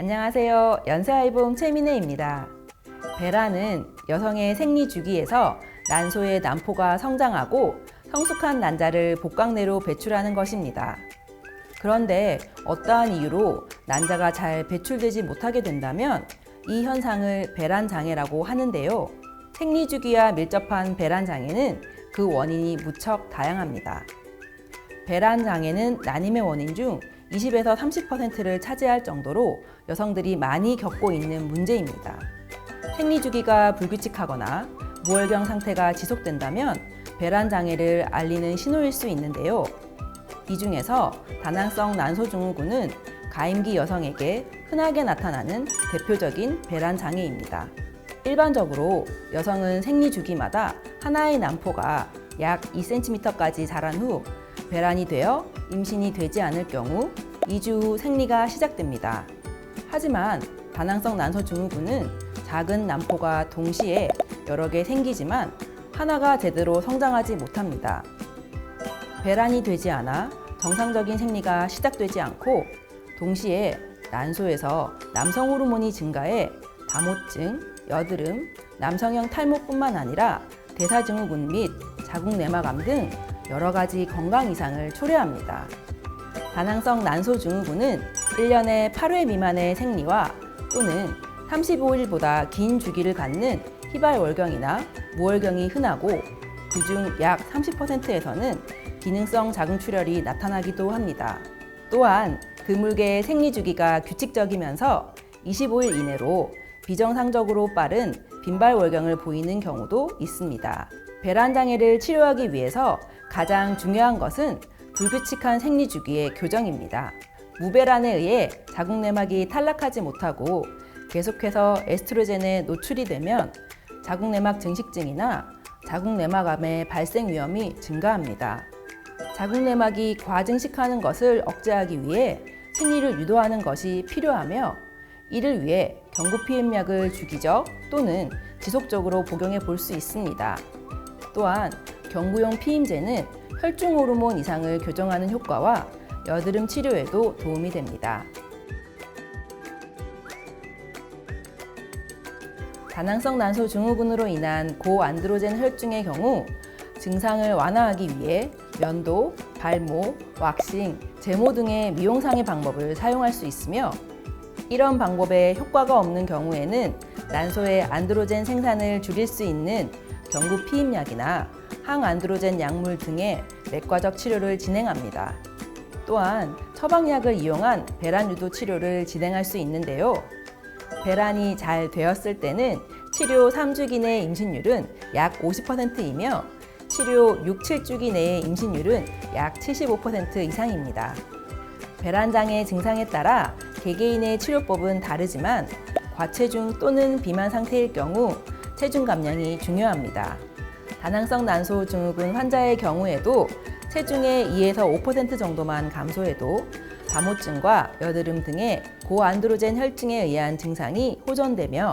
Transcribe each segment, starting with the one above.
안녕하세요. 연세아이봄 최민혜입니다. 배란은 여성의 생리 주기에서 난소의 난포가 성장하고 성숙한 난자를 복강내로 배출하는 것입니다. 그런데 어떠한 이유로 난자가 잘 배출되지 못하게 된다면 이 현상을 배란 장애라고 하는데요. 생리 주기와 밀접한 배란 장애는 그 원인이 무척 다양합니다. 배란 장애는 난임의 원인 중 20에서 30%를 차지할 정도로 여성들이 많이 겪고 있는 문제입니다. 생리 주기가 불규칙하거나 무월경 상태가 지속된다면 배란 장애를 알리는 신호일 수 있는데요. 이 중에서 다낭성 난소 증후군은 가임기 여성에게 흔하게 나타나는 대표적인 배란 장애입니다. 일반적으로 여성은 생리 주기마다 하나의 난포가 약 2cm까지 자란 후 배란이 되어 임신이 되지 않을 경우 2주 후 생리가 시작됩니다. 하지만 다낭성 난소 증후군은 작은 난포가 동시에 여러 개 생기지만 하나가 제대로 성장하지 못합니다. 배란이 되지 않아 정상적인 생리가 시작되지 않고 동시에 난소에서 남성 호르몬이 증가해 다모증, 여드름, 남성형 탈모뿐만 아니라 대사증후군 및 자궁내막암 등 여러 가지 건강 이상을 초래합니다. 다낭성 난소 증후군은 1년에 8회 미만의 생리와 또는 35일보다 긴 주기를 갖는 희발월경이나 무월경이 흔하고 그중 약 30%에서는 기능성 자궁출혈이 나타나기도 합니다. 또한 드물게 생리 주기가 규칙적이면서 25일 이내로 비정상적으로 빠른 빈발월경을 보이는 경우도 있습니다. 배란 장애를 치료하기 위해서 가장 중요한 것은 불규칙한 생리 주기의 교정입니다. 무배란에 의해 자궁내막이 탈락하지 못하고 계속해서 에스트로겐에 노출이 되면 자궁내막 증식증이나 자궁내막암의 발생 위험이 증가합니다. 자궁내막이 과증식하는 것을 억제하기 위해 생리를 유도하는 것이 필요하며 이를 위해 경구피임약을 주기적 또는 지속적으로 복용해 볼 수 있습니다. 또한 경구용 피임제는 혈중 호르몬 이상을 교정하는 효과와 여드름 치료에도 도움이 됩니다. 다낭성 난소 증후군으로 인한 고안드로젠 혈중의 경우 증상을 완화하기 위해 면도, 발모, 왁싱, 제모 등의 미용상의 방법을 사용할 수 있으며 이런 방법에 효과가 없는 경우에는 난소의 안드로젠 생산을 줄일 수 있는 경구 피임약이나 항안드로젠 약물 등의 내과적 치료를 진행합니다. 또한 처방약을 이용한 배란 유도 치료를 진행할 수 있는데요. 배란이 잘 되었을 때는 치료 3주기 내 임신율은 약 50%이며 치료 6, 7주기 내의 임신율은 약 75% 이상입니다. 배란 장애 증상에 따라 개개인의 치료법은 다르지만 과체중 또는 비만 상태일 경우 체중 감량이 중요합니다. 다낭성 난소 증후군 환자의 경우에도 체중의 2에서 5% 정도만 감소해도 다모증과 여드름 등의 고안드로젠 혈증에 의한 증상이 호전되며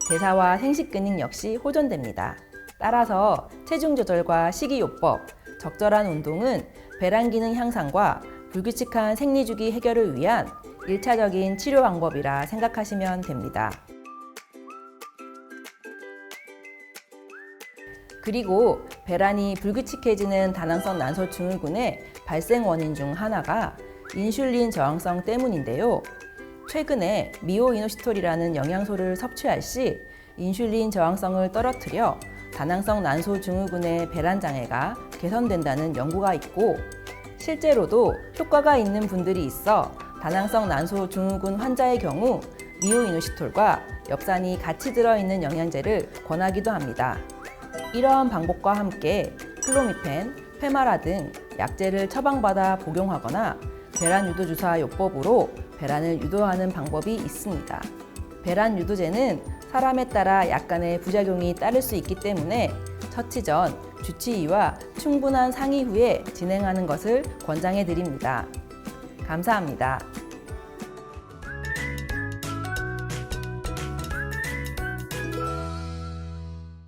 대사와 생식 기능 역시 호전됩니다. 따라서 체중 조절과 식이요법, 적절한 운동은 배란 기능 향상과 불규칙한 생리 주기 해결을 위한 1차적인 치료 방법이라 생각하시면 됩니다. 그리고 배란이 불규칙해지는 다낭성 난소 증후군의 발생 원인 중 하나가 인슐린 저항성 때문인데요. 최근에 미오이노시톨이라는 영양소를 섭취할 시 인슐린 저항성을 떨어뜨려 다낭성 난소 증후군의 배란 장애가 개선된다는 연구가 있고 실제로도 효과가 있는 분들이 있어 다낭성 난소 증후군 환자의 경우 미오이노시톨과 엽산이 같이 들어있는 영양제를 권하기도 합니다. 이러한 방법과 함께 클로미펜, 페마라 등 약제를 처방받아 복용하거나 배란 유도 주사 요법으로 배란을 유도하는 방법이 있습니다. 배란 유도제는 사람에 따라 약간의 부작용이 따를 수 있기 때문에 처치 전 주치의와 충분한 상의 후에 진행하는 것을 권장해 드립니다. 감사합니다.